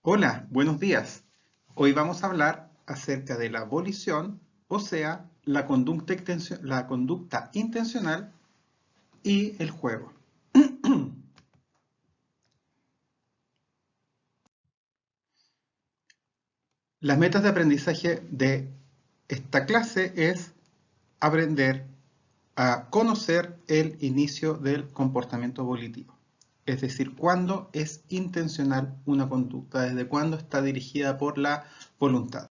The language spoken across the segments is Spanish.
Hola, buenos días. Hoy vamos a hablar acerca de la volición, o sea, la conducta intencional y el juego. Las metas de aprendizaje de esta clase es aprender a conocer el inicio del comportamiento volitivo. Es decir, cuándo es intencional una conducta, desde cuándo está dirigida por la voluntad.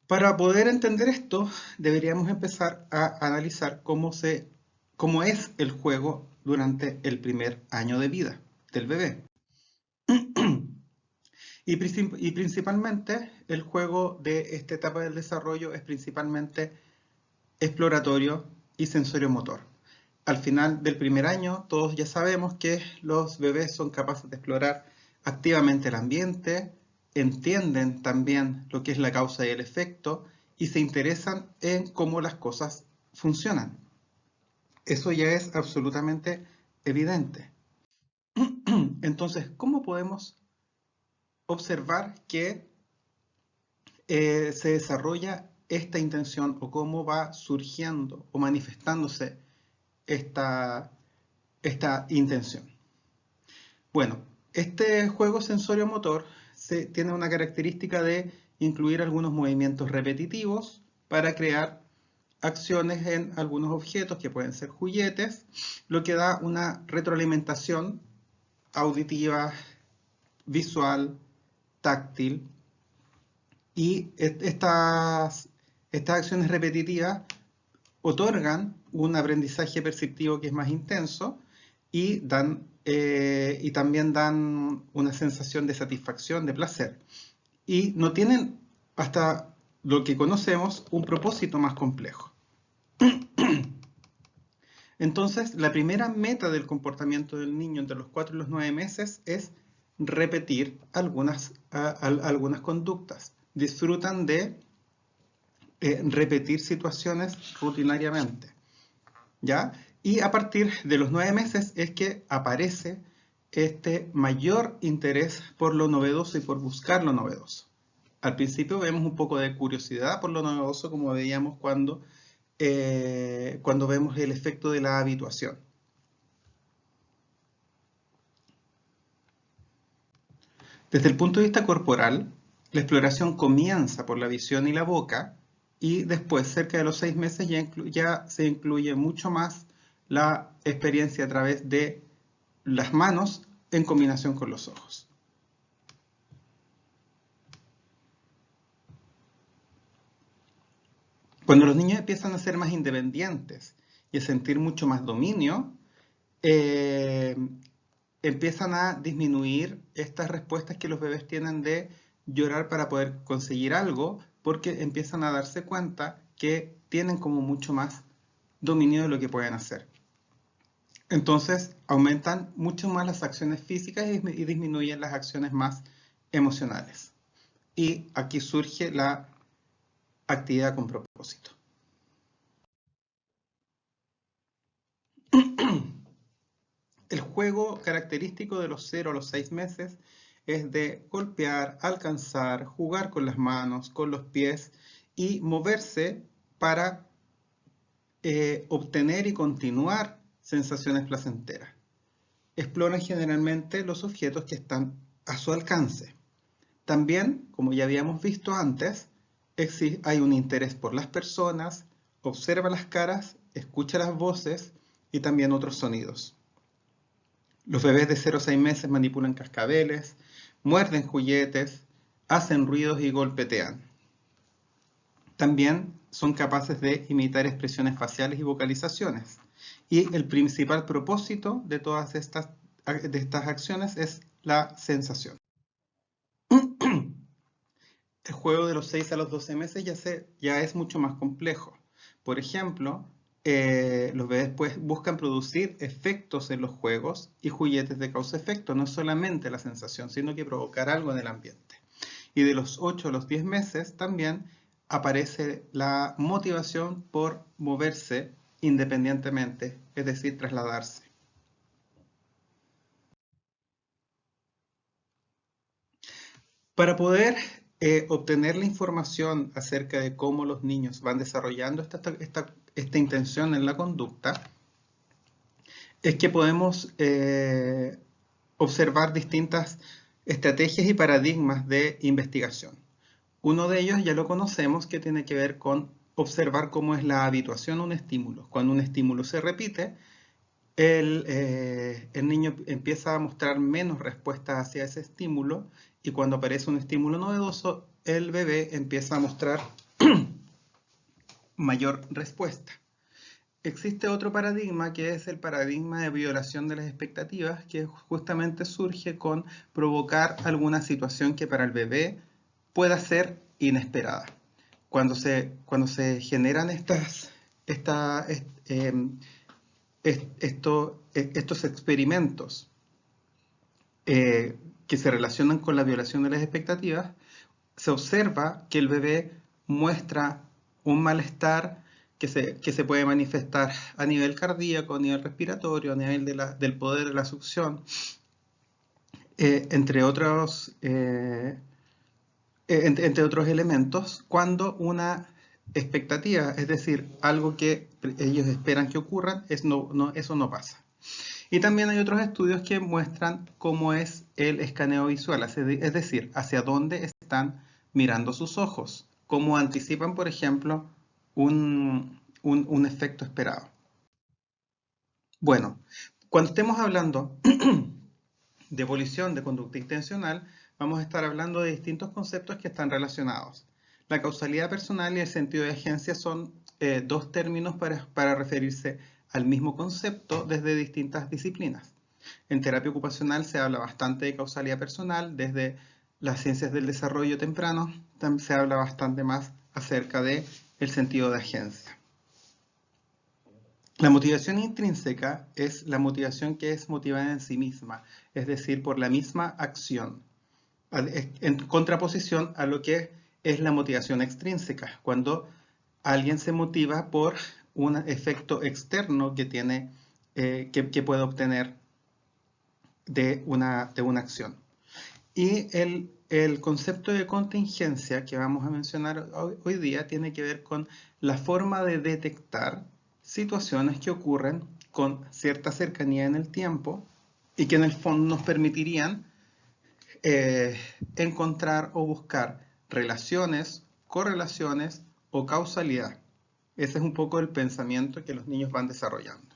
Para poder entender esto, deberíamos empezar a analizar cómo es el juego durante el primer año de vida del bebé. Y principalmente el juego de esta etapa del desarrollo es principalmente exploratorio y sensorio-motor. Al final del primer año, todos ya sabemos que los bebés son capaces de explorar activamente el ambiente, entienden también lo que es la causa y el efecto y se interesan en cómo las cosas funcionan. Eso ya es absolutamente evidente. Entonces, ¿cómo podemos observar que se desarrolla esta intención o cómo va surgiendo o manifestándose esta intención? Bueno, este juego sensorio-motor tiene una característica de incluir algunos movimientos repetitivos para crear acciones en algunos objetos que pueden ser juguetes, lo que da una retroalimentación auditiva, visual, táctil, y estas acciones repetitivas otorgan un aprendizaje perceptivo que es más intenso y también dan una sensación de satisfacción, de placer. Y no tienen, hasta lo que conocemos, un propósito más complejo. Entonces, la primera meta del comportamiento del niño entre los 4 y los 9 meses es repetir algunas conductas. Disfrutan de repetir situaciones rutinariamente, ¿ya? Y a partir de los 9 meses es que aparece este mayor interés por lo novedoso y por buscar lo novedoso. Al principio vemos un poco de curiosidad por lo novedoso, como veíamos cuando vemos el efecto de la habituación. Desde el punto de vista corporal, la exploración comienza por la visión y la boca, y después, cerca de los 6 meses, ya se incluye mucho más la experiencia a través de las manos en combinación con los ojos. Cuando los niños empiezan a ser más independientes y a sentir mucho más dominio, empiezan a disminuir estas respuestas que los bebés tienen de llorar para poder conseguir algo, porque empiezan a darse cuenta que tienen como mucho más dominio de lo que pueden hacer. Entonces aumentan mucho más las acciones físicas y disminuyen las acciones más emocionales. Y aquí surge la actividad con propósito. El juego característico de los 0 a los 6 meses es de golpear, alcanzar, jugar con las manos, con los pies y moverse para obtener y continuar sensaciones placenteras. Exploran generalmente los objetos que están a su alcance. También, como ya habíamos visto antes, hay un interés por las personas, observa las caras, escucha las voces y también otros sonidos. Los bebés de 0 a 6 meses manipulan cascabeles, muerden juguetes, hacen ruidos y golpetean. También son capaces de imitar expresiones faciales y vocalizaciones. Y el principal propósito de todas estas acciones es la sensación. El juego de los 6 a los 12 meses ya es mucho más complejo. Por ejemplo, los bebés buscan producir efectos en los juegos y juguetes de causa-efecto, no solamente la sensación, sino que provocar algo en el ambiente. Y de los 8 a los 10 meses también aparece la motivación por moverse independientemente, es decir, trasladarse. Para poder obtener la información acerca de cómo los niños van desarrollando esta intención en la conducta, es que podemos observar distintas estrategias y paradigmas de investigación. Uno de ellos ya lo conocemos, que tiene que ver con observar cómo es la habituación a un estímulo. Cuando un estímulo se repite, el niño empieza a mostrar menos respuesta hacia ese estímulo, y cuando aparece un estímulo novedoso, el bebé empieza a mostrar mayor respuesta. Existe otro paradigma, que es el paradigma de violación de las expectativas, que justamente surge con provocar alguna situación que para el bebé pueda ser inesperada. Cuando se generan estos experimentos que se relacionan con la violación de las expectativas, se observa que el bebé muestra un malestar que se puede manifestar a nivel cardíaco, a nivel respiratorio, a nivel del poder de la succión, entre otros elementos, cuando una expectativa, es decir, algo que ellos esperan que ocurra, eso no pasa. Y también hay otros estudios que muestran cómo es el escaneo visual, es decir, hacia dónde están mirando sus ojos, cómo anticipan, por ejemplo, un efecto esperado. Bueno, cuando estemos hablando de volición, de conducta intencional, vamos a estar hablando de distintos conceptos que están relacionados. La causalidad personal y el sentido de agencia son dos términos para referirse al mismo concepto desde distintas disciplinas. En terapia ocupacional se habla bastante de causalidad personal, desde las ciencias del desarrollo temprano se habla bastante más acerca del sentido de agencia. La motivación intrínseca es la motivación que es motivada en sí misma, es decir, por la misma acción, en contraposición a lo que es la motivación extrínseca, cuando alguien se motiva por un efecto externo que puede obtener de una acción. Y el concepto de contingencia que vamos a mencionar hoy día tiene que ver con la forma de detectar situaciones que ocurren con cierta cercanía en el tiempo y que en el fondo nos permitirían encontrar o buscar relaciones, correlaciones o causalidad. Ese es un poco el pensamiento que los niños van desarrollando.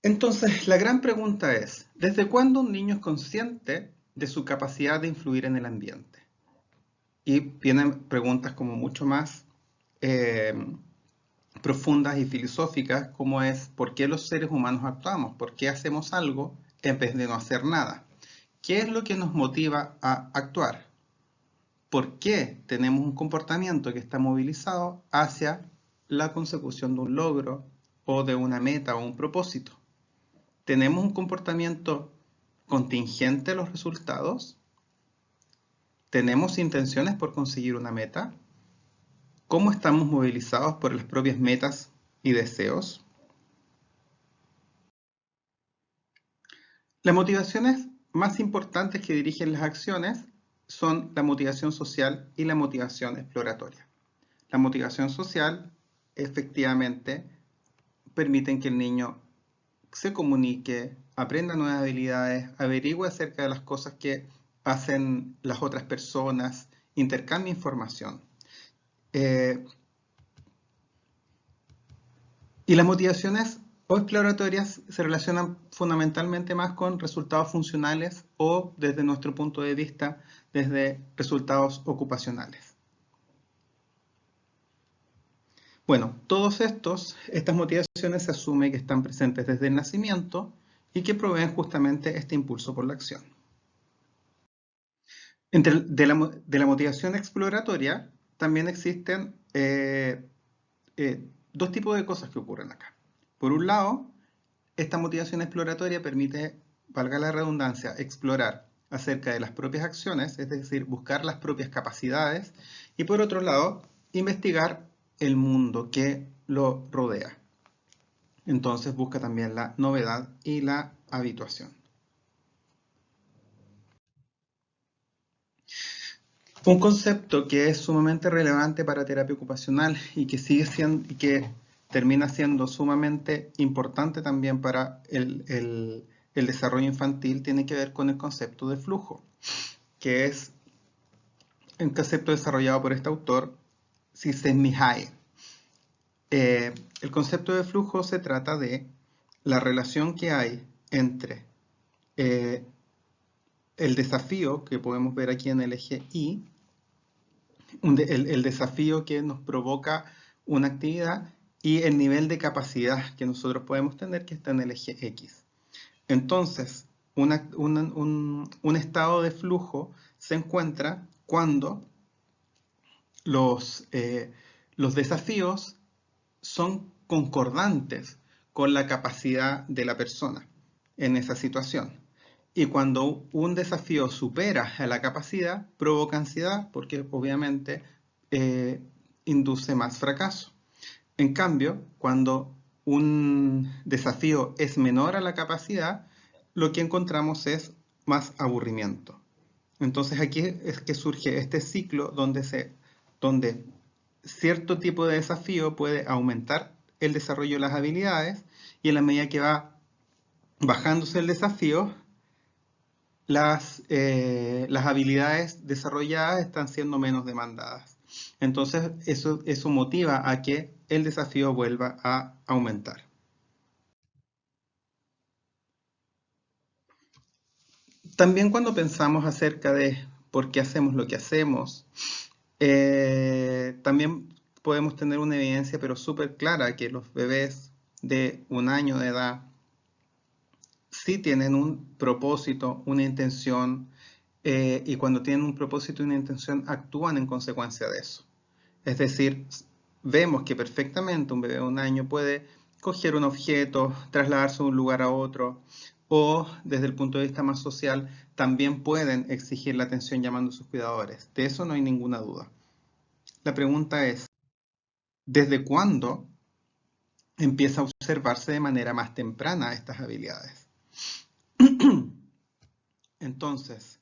Entonces, la gran pregunta es, ¿desde cuándo un niño es consciente de su capacidad de influir en el ambiente? Y vienen preguntas como mucho más profundas y filosóficas, como es, ¿por qué los seres humanos actuamos? ¿Por qué hacemos algo en vez de no hacer nada? ¿Qué es lo que nos motiva a actuar? ¿Por qué tenemos un comportamiento que está movilizado hacia la consecución de un logro o de una meta o un propósito? ¿Tenemos un comportamiento contingente a los resultados? ¿Tenemos intenciones por conseguir una meta? ¿Cómo estamos movilizados por las propias metas y deseos? Las motivaciones más importantes que dirigen las acciones son la motivación social y la motivación exploratoria. La motivación social, efectivamente, permite que el niño se comunique, aprenda nuevas habilidades, averigüe acerca de las cosas que hacen las otras personas, intercambie información. Y las motivaciones o exploratorias se relacionan fundamentalmente más con resultados funcionales o, desde nuestro punto de vista, desde resultados ocupacionales. Bueno, estas motivaciones se asume que están presentes desde el nacimiento y que proveen justamente este impulso por la acción. De la motivación exploratoria también existen dos tipos de cosas que ocurren acá. Por un lado, esta motivación exploratoria permite, valga la redundancia, explorar acerca de las propias acciones, es decir, buscar las propias capacidades, y por otro lado, investigar el mundo que lo rodea. Entonces busca también la novedad y la habituación. Un concepto que es sumamente relevante para terapia ocupacional y que sigue siendo y que termina siendo sumamente importante también para el desarrollo infantil tiene que ver con el concepto de flujo, que es un concepto desarrollado por este autor, Csikszentmihalyi. El concepto de flujo se trata de la relación que hay entre el desafío que podemos ver aquí en el eje Y, el desafío que nos provoca una actividad y el nivel de capacidad que nosotros podemos tener que está en el eje X. Entonces, un estado de flujo se encuentra cuando los desafíos son concordantes con la capacidad de la persona en esa situación. Y cuando un desafío supera a la capacidad, provoca ansiedad porque obviamente induce más fracaso. En cambio, cuando un desafío es menor a la capacidad, lo que encontramos es más aburrimiento. Entonces aquí es que surge este ciclo donde cierto tipo de desafío puede aumentar el desarrollo de las habilidades y en la medida que va bajándose el desafío, las habilidades desarrolladas están siendo menos demandadas. Entonces eso motiva a que el desafío vuelva a aumentar. También cuando pensamos acerca de por qué hacemos lo que hacemos, también podemos tener una evidencia pero súper clara que los bebés de 1 año de edad sí tienen un propósito, una intención, y cuando tienen un propósito y una intención actúan en consecuencia de eso. Es decir, vemos que perfectamente un bebé de 1 año puede coger un objeto, trasladarse de un lugar a otro, o desde el punto de vista más social, también pueden exigir la atención llamando a sus cuidadores. De eso no hay ninguna duda. La pregunta es, ¿desde cuándo empieza a observarse de manera más temprana estas habilidades? Entonces,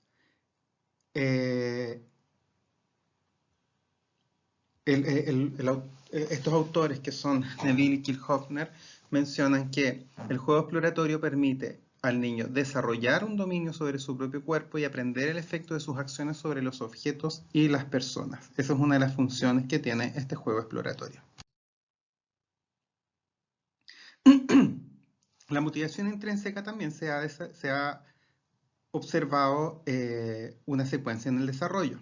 estos autores que son Neville y Kirchhoffner mencionan que el juego exploratorio permite al niño desarrollar un dominio sobre su propio cuerpo y aprender el efecto de sus acciones sobre los objetos y las personas. Esa es una de las funciones que tiene este juego exploratorio. La motivación intrínseca también se ha observado una secuencia en el desarrollo.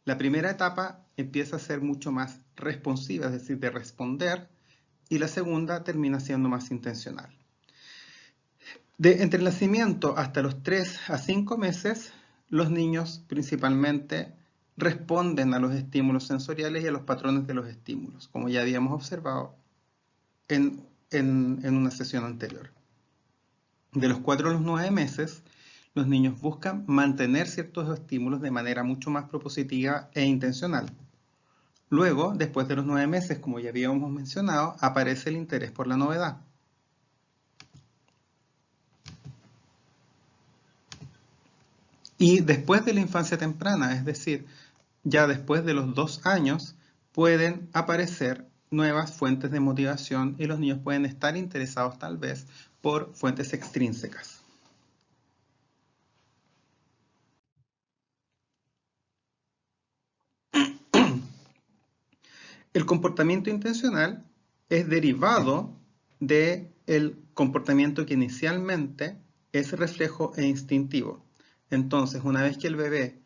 La primera etapa empieza a ser mucho más responsiva, es decir, de responder, y la segunda termina siendo más intencional. Entre el nacimiento hasta los 3 a 5 meses, los niños principalmente responden a los estímulos sensoriales y a los patrones de los estímulos, como ya habíamos observado en una sesión anterior. De los 4 a los 9 meses, los niños buscan mantener ciertos estímulos de manera mucho más propositiva e intencional. Luego, después de los 9 meses, como ya habíamos mencionado, aparece el interés por la novedad. Y después de la infancia temprana, es decir, ya después de los 2 años, pueden aparecer nuevas fuentes de motivación y los niños pueden estar interesados tal vez por fuentes extrínsecas. El comportamiento intencional es derivado del comportamiento que inicialmente es reflejo e instintivo. Entonces, una vez que el bebé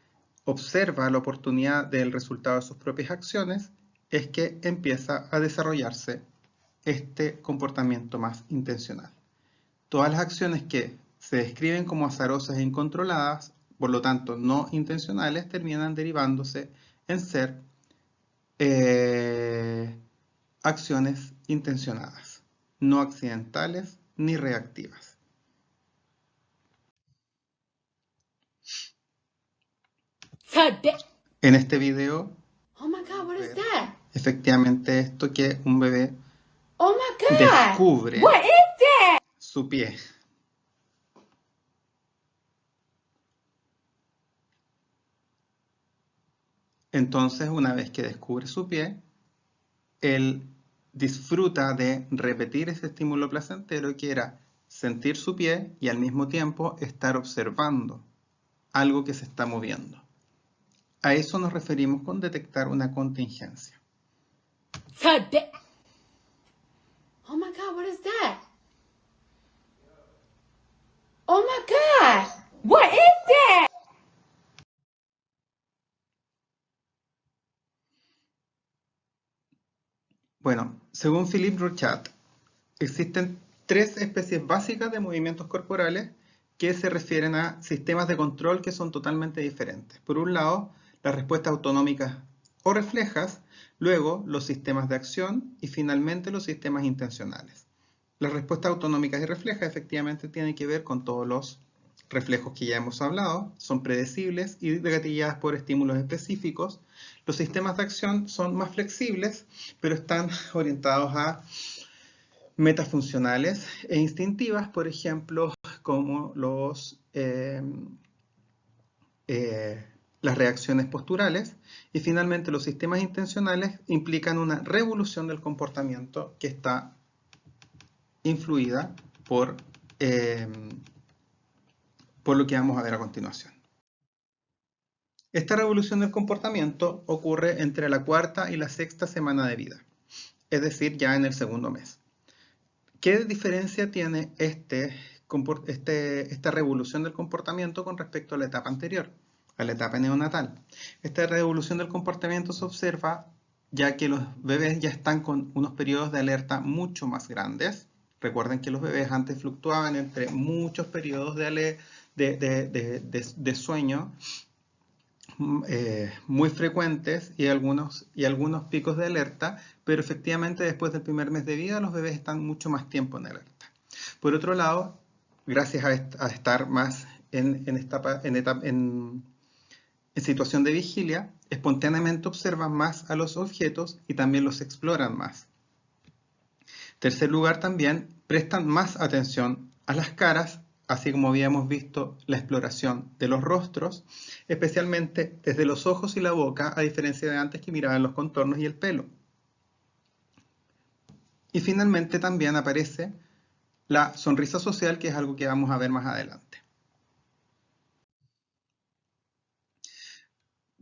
observa la oportunidad del resultado de sus propias acciones, es que empieza a desarrollarse este comportamiento más intencional. Todas las acciones que se describen como azarosas e incontroladas, por lo tanto no intencionales, terminan derivándose en ser acciones intencionadas, no accidentales ni reactivas. En este video efectivamente esto que un bebé Oh my God! descubre What is that? su pie. Entonces, una vez que descubre su pie, él disfruta de repetir ese estímulo placentero que era sentir su pie y al mismo tiempo estar observando algo que se está moviendo. A eso nos referimos con detectar una contingencia. Oh my God, what is that? Oh my God! What is that? Bueno, según Philippe Rochat, existen tres especies básicas de movimientos corporales que se refieren a sistemas de control que son totalmente diferentes. Por un lado, las respuestas autonómicas o reflejas, luego los sistemas de acción y finalmente los sistemas intencionales. Las respuestas autonómicas y reflejas efectivamente tienen que ver con todos los reflejos que ya hemos hablado, son predecibles y gatilladas por estímulos específicos. Los sistemas de acción son más flexibles, pero están orientados a metas funcionales e instintivas, por ejemplo, como las reacciones posturales. Y finalmente, los sistemas intencionales implican una revolución del comportamiento que está influida por lo que vamos a ver a continuación. Esta revolución del comportamiento ocurre entre la cuarta y la sexta semana de vida, es decir, ya en el segundo mes. ¿Qué diferencia tiene esta revolución del comportamiento con respecto a la etapa anterior, a la etapa neonatal? Esta revolución del comportamiento se observa ya que los bebés ya están con unos periodos de alerta mucho más grandes. Recuerden que los bebés antes fluctuaban entre muchos periodos de sueño muy frecuentes y algunos picos de alerta, pero efectivamente después del primer mes de vida los bebés están mucho más tiempo en alerta. Por otro lado, gracias a estar más en situación de vigilia, espontáneamente observan más a los objetos y también los exploran más. En tercer lugar, también prestan más atención a las caras, así como habíamos visto la exploración de los rostros, especialmente desde los ojos y la boca, a diferencia de antes que miraban los contornos y el pelo. Y finalmente también aparece la sonrisa social, que es algo que vamos a ver más adelante.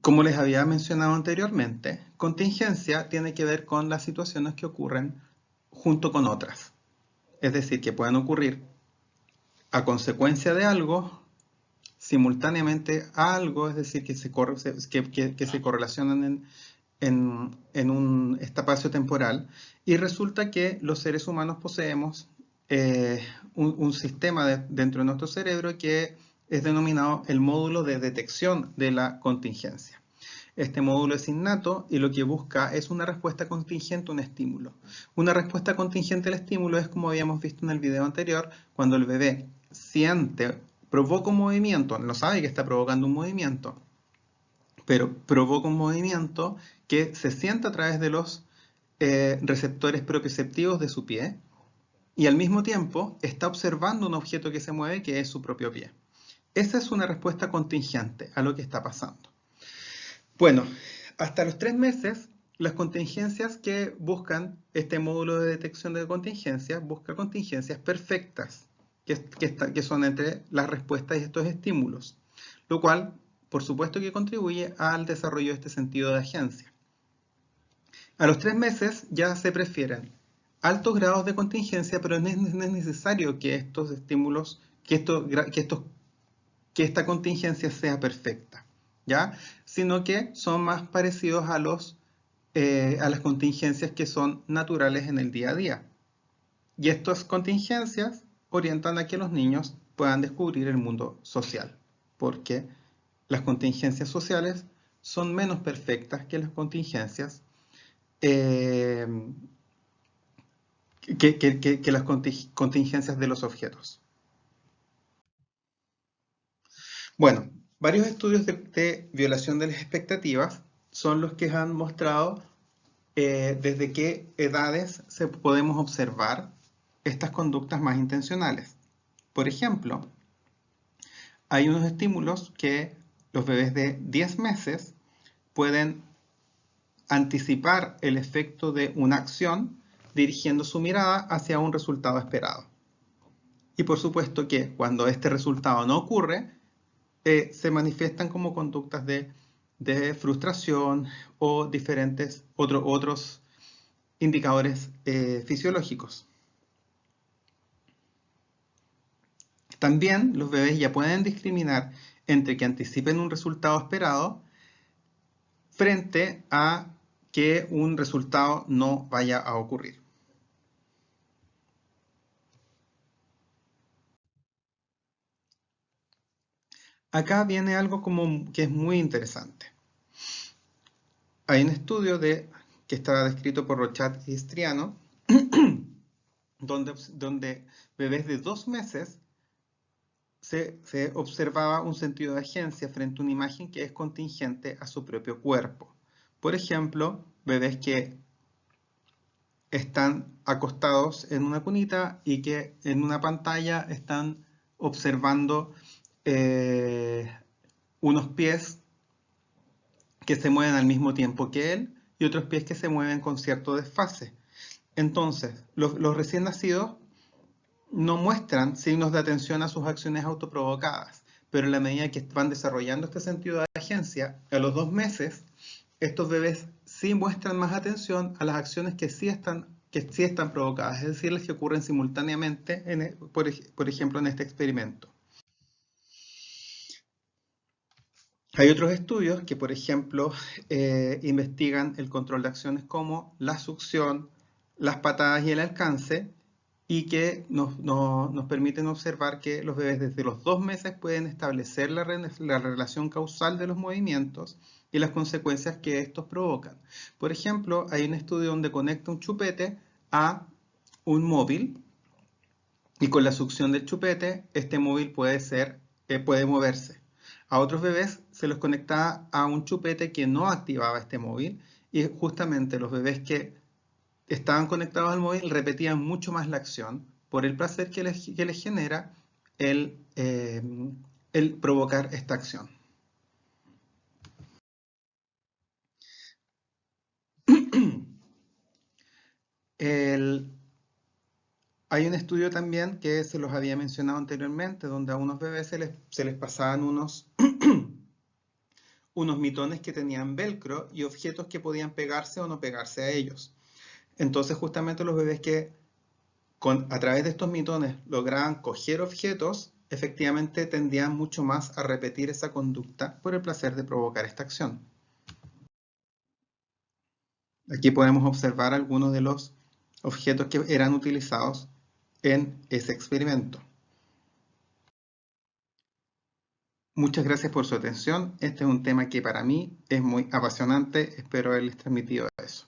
Como les había mencionado anteriormente, contingencia tiene que ver con las situaciones que ocurren junto con otras. Es decir, que pueden ocurrir a consecuencia de algo, simultáneamente a algo, es decir, que se correlacionan en un espacio temporal, y resulta que los seres humanos poseemos un sistema dentro de nuestro cerebro que es denominado el módulo de detección de la contingencia. Este módulo es innato y lo que busca es una respuesta contingente a un estímulo. Una respuesta contingente al estímulo es, como habíamos visto en el video anterior, cuando el bebé provoca un movimiento, no sabe que está provocando un movimiento, pero provoca un movimiento que se siente a través de los receptores propioceptivos de su pie y al mismo tiempo está observando un objeto que se mueve, que es su propio pie. Esa es una respuesta contingente a lo que está pasando. Bueno, hasta los 3 meses, las contingencias que buscan este módulo de detección de contingencias, busca contingencias perfectas, que son entre las respuestas y estos estímulos, lo cual, por supuesto, que contribuye al desarrollo de este sentido de agencia. A los 3 meses ya se prefieren altos grados de contingencia, pero no es necesario que estos estímulos, que esta contingencia sea perfecta, ¿ya? Sino que son más parecidos a las contingencias que son naturales en el día a día. Y estas contingencias orientan a que los niños puedan descubrir el mundo social, porque las contingencias sociales son menos perfectas que las contingencias contingencias de los objetos. Bueno, varios estudios de violación de las expectativas son los que han mostrado desde qué edades podemos observar estas conductas más intencionales. Por ejemplo, hay unos estímulos que los bebés de 10 meses pueden anticipar el efecto de una acción dirigiendo su mirada hacia un resultado esperado. Y por supuesto que cuando este resultado no ocurre, se manifiestan como conductas de frustración o diferentes otros indicadores fisiológicos. También los bebés ya pueden discriminar entre que anticipen un resultado esperado frente a que un resultado no vaya a ocurrir. Acá viene algo que es muy interesante. Hay un estudio que está descrito por Rochat y Striano, donde bebés de 2 meses se observaba un sentido de agencia frente a una imagen que es contingente a su propio cuerpo. Por ejemplo, bebés que están acostados en una cunita y que en una pantalla están observando unos pies que se mueven al mismo tiempo que él y otros pies que se mueven con cierto desfase. Entonces, los recién nacidos no muestran signos de atención a sus acciones autoprovocadas, pero en la medida que van desarrollando este sentido de agencia, a los 2 meses, estos bebés sí muestran más atención a las acciones que sí están provocadas, es decir, las que ocurren simultáneamente, por ejemplo, en este experimento. Hay otros estudios que, por ejemplo, investigan el control de acciones como la succión, las patadas y el alcance, y que nos permiten observar que los bebés desde los 2 meses pueden establecer la relación causal de los movimientos y las consecuencias que estos provocan. Por ejemplo, hay un estudio donde conecta un chupete a un móvil y con la succión del chupete, este móvil puede moverse. A otros bebés se los conectaba a un chupete que no activaba este móvil y justamente los bebés que estaban conectados al móvil repetían mucho más la acción por el placer que les genera el provocar esta acción. Hay un estudio también que se los había mencionado anteriormente, donde a unos bebés se les pasaban unos mitones que tenían velcro y objetos que podían pegarse o no pegarse a ellos. Entonces justamente los bebés que a través de estos mitones lograban coger objetos, efectivamente tendían mucho más a repetir esa conducta por el placer de provocar esta acción. Aquí podemos observar algunos de los objetos que eran utilizados en ese experimento. Muchas gracias por su atención. Este es un tema que para mí es muy apasionante. Espero haberles transmitido eso.